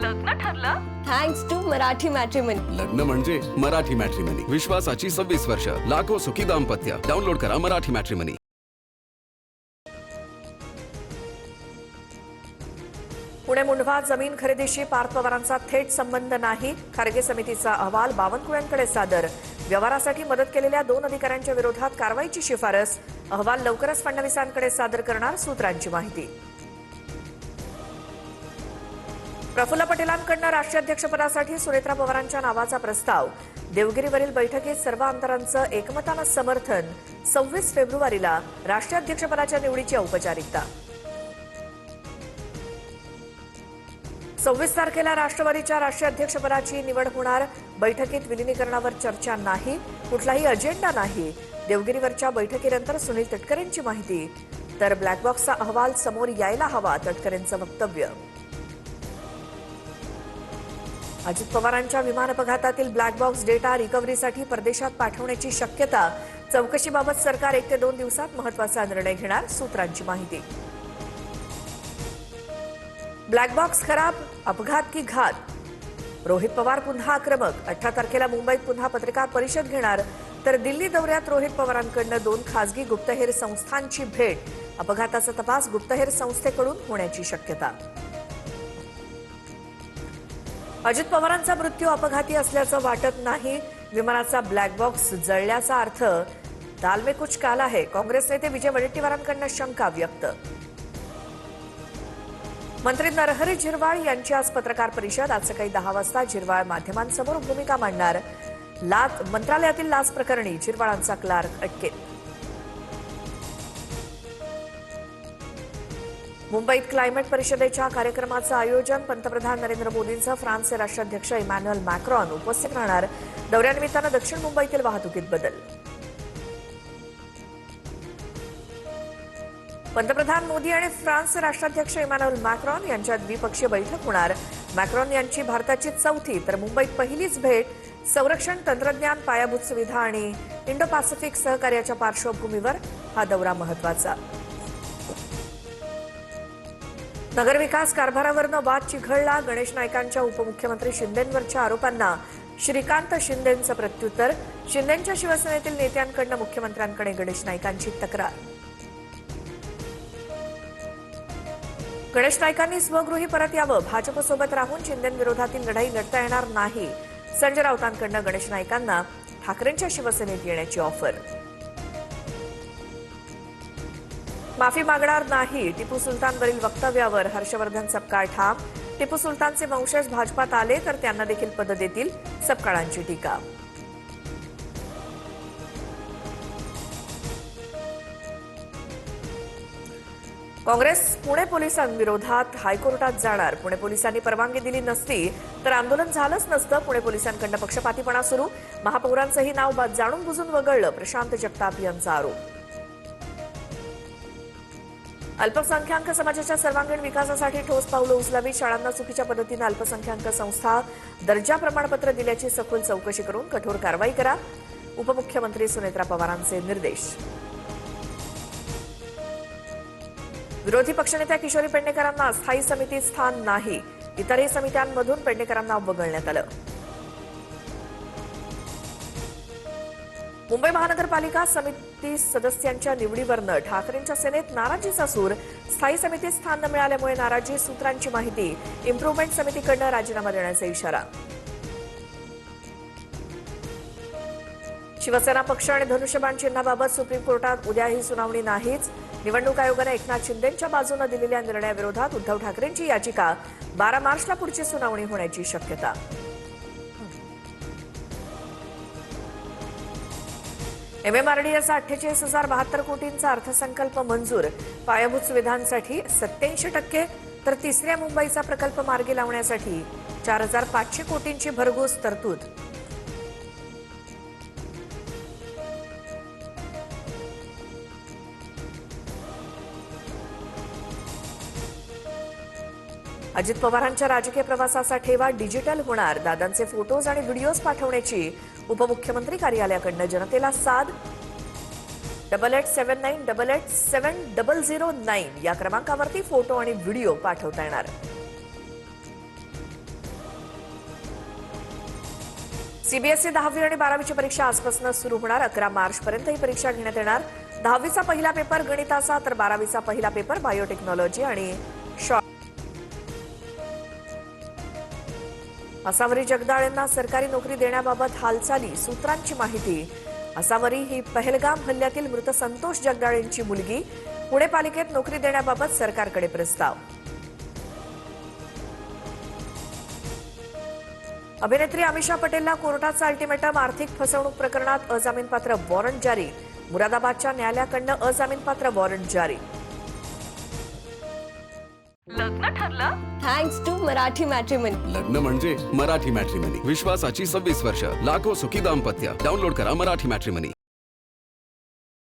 लग्न ठरलं? Thanks to Marathi matrimony. लग्न म्हणजे मराठी मॅट्रिमनी. विश्वासाची 26 वर्ष. लाखो सुखी दाम्पत्य. डाउनलोड करा मराठी मॅट्रिमनी. पुणे मुंढवा जमीन खरेदीशी पार्थ पवारांचा थेट संबंध नाही. खारगे समितीचा अहवाल बावनकुळ्यांकडे सादर. व्यवहारासाठी मदत केलेल्या 2 अधिकाऱ्यांच्या विरोधात कारवाईची शिफारस. अहवाल लवकरच फडणवीसांकडे सादर करणार, सूत्रांची माहिती. प्रफुल्ल पटेलांकडून राष्ट्राध्यक्षपदासाठी सुनेत्रा पवारांच्या नावाचा प्रस्ताव. देवगिरीवरील बैठकीत सर्व आमदारांचं एकमतानं समर्थन. 26 फेब्रुवारीला राष्ट्राध्यक्षपदाच्या निवडीची औपचारिकता. 26 तारखेला राष्ट्रवादीच्या राष्ट्राध्यक्षपदाची निवड होणार. बैठकीत विलिनीकरणावर चर्चा नाही, कुठलाही अजेंडा नाही. देवगिरीवरच्या बैठकीनंतर सुनील तटकरेंची माहिती. तर ब्लॅक बॉक्सचा अहवाल समोर यायला हवा, तटकरेंचं वक्तव्य. अजित पवारांच्या विमान अपघातातील ब्लॅक बॉक्स डेटा रिकव्हरीसाठी परदेशात पाठवण्याची शक्यता. चौकशीबाबत सरकार 1 ते 2 दिवसात महत्त्वाचा निर्णय घेणार, सूत्रांची माहिती. ब्लॅक बॉक्स खराब, अपघात की घात? रोहित पवार पुन्हा आक्रमक. 18 तारखेला मुंबईत पुन्हा पत्रकार परिषद घेणार. तर दिल्ली दौऱ्यात रोहित पवारांकडून 2 खासगी गुप्तहेर संस्थांची भेट. अपघाताचा तपास गुप्तहेर संस्थेकडून होण्याची शक्यता. अजित पवारांचा मृत्यू अपघाती असल्याचं वाटत नाही. विमानाचा ब्लॅक बॉक्स जळल्याचा अर्थ दाल में कुछ काला है. काँग्रेस नेते विजय वडेट्टीवारांकडून शंका व्यक्त. मंत्री नरहरी झिरवाळ यांची आज पत्रकार परिषद. आज सकाळी 10 वाजता झिरवाळ माध्यमांसमोर भूमिका मांडणार. मंत्रालयातील लाच प्रकरणी झिरवाळांचा क्लार्क अटकेत. मुंबईत क्लायमेट परिषदेच्या कार्यक्रमाचं आयोजन. पंतप्रधान नरेंद्र मोदींचं फ्रान्सचे राष्ट्राध्यक्ष इमॅन्युअल मॅक्रॉन उपस्थित राहणार. दौऱ्यानिमित्तानं दक्षिण मुंबईतील वाहतुकीत बदल. पंतप्रधान मोदी आणि फ्रान्सचे राष्ट्राध्यक्ष इमॅन्युअल मॅक्रॉन यांच्यात द्विपक्षीय बैठक होणार. मॅक्रॉन यांची भारताची 4थी तर मुंबईत पहिलीच भेट. संरक्षण, तंत्रज्ञान, पायाभूत सुविधा आणि इंडो पॅसिफिक सहकार्याच्या पार्श्वभूमीवर हा दौरा महत्वाचा. नगरविकास कारभारावरनं वाद चिघळला. गणेश नाईकांच्या उपमुख्यमंत्री शिंदेंवरच्या आरोपांना श्रीकांत शिंदेंचं प्रत्युत्तर. शिंदेंच्या शिवसेनेतील नेत्यांकडून मुख्यमंत्र्यांकडे गणेश नाईकांची तक्रार. गणेश नाईकांनी स्वगृही परत यावं. भाजपसोबत राहून शिंदेंविरोधातील लढाई लढता येणार नाही. संजय राऊतांकडून गणेश नाईकांना ठाकरेंच्या शिवसेनेत येण्याची ऑफर. माफी मागणार नाही. टिपू सुलतानवरील वक्तव्यावर हर्षवर्धन सपकाळ ठाम. टिपू सुलतानचे वंशज भाजपात आले तर त्यांना देखील पद देतील, सपकाळांची टीका. काँग्रेस पुणे पोलिसांविरोधात हायकोर्टात जाणार. पुणे पोलिसांनी परवानगी दिली नसती तर आंदोलन झालंच नसतं. पुणे पोलिसांकडून पक्षपातीपणा सुरू. महापौरांचंही नाव जाणून बुजून वगळलं, प्रशांत जगताप यांचा आरोप. अल्पसंख्याक समाजाच्या सर्वांगीण विकासासाठी ठोस पावलं उचलावी. शाळांना चुकीच्या पद्धतीनं अल्पसंख्याक संस्था दर्जा प्रमाणपत्र दिल्याची सखोल चौकशी करून कठोर कारवाई करा. उपमुख्यमंत्री सुनेत्रा पवारांचे निर्देश. विरोधी पक्षनेत्या किशोरी पेडणेकरांना स्थायी समितीत स्थान नाही. इतरही समित्यांमधून पेडणेकरांना वगळण्यात आलं. मुंबई महानगरपालिका समिती सदस्यांच्या निवडीवरनं ठाकरेंच्या सेनेत नाराजीचा सूर. स्थायी समितीत स्थान न मिळाल्यामुळे नाराजी, सूत्रांची माहिती. इम्प्रुव्हमेंट समितीकडनं राजीनामा देण्याचा इशारा. शिवसेना पक्ष आणि धनुष्यबाण चिन्हाबाबत सुप्रीम कोर्टात उद्याही सुनावणी नाहीच. निवडणूक आयोगानं एकनाथ शिंदेंच्या बाजूनं दिलेल्या निर्णयाविरोधात उद्धव ठाकरेंची याचिका. 12 मार्चला पुढची सुनावणी होण्याची शक्यता. MMRDAचा 48,072 कोटींचा अर्थसंकल्प मंजूर. पायाभूत सुविधांसाठी 87% तर 3ऱ्या मुंबईचा प्रकल्प मार्गी लावण्यासाठी 4,500 कोटींची भरघोस तरतूद. अजित पवारांच्या राजकीय प्रवासाचा ठेवा डिजिटल होणार. दादांचे फोटोज आणि व्हिडिओज पाठवण्याची उपमुख्यमंत्री कार्यालयाकडून जनतेला साद. 8879887009 या क्रमांकावरती फोटो आणि व्हिडिओ पाठवता येणार. सीबीएसई 10वी आणि 12वीची परीक्षा आजपासून सुरू होणार. 11 मार्चपर्यंत ही परीक्षा घेण्यात येणार. 10वीचा पहिला पेपर गणिताचा तर 12वीचा पहिला पेपर बायोटेक्नॉलॉजी आणि असावरी जगदाळ यांना सरकारी नोकरी देण्याबाबत हालचाली, सूत्रांची माहिती. असावरी ही पहलगाम हल्ल्यातील मृत संतोष जगदाळ यांची मुलगी. पुणे पालिकेत नोकरी देण्याबाबत सरकारकडे प्रस्ताव. अभिनेत्री अमिषा पटेलला कोर्टाचा अल्टिमेटम. आर्थिक फसवणूक प्रकरणात अजामीनपात्र वॉरंट जारी. मुरादाबादच्या न्यायालयाकडनं अजामीनपात्र वॉरंट जारी. लग्न ठरलं? Thanks to Marathi matrimony. लग्न म्हणजे मराठी मॅट्रिमनी. विश्वासाची 26 वर्ष. लाखो सुखी दाम्पत्य. डाउनलोड करा मराठी मॅट्रिमनी.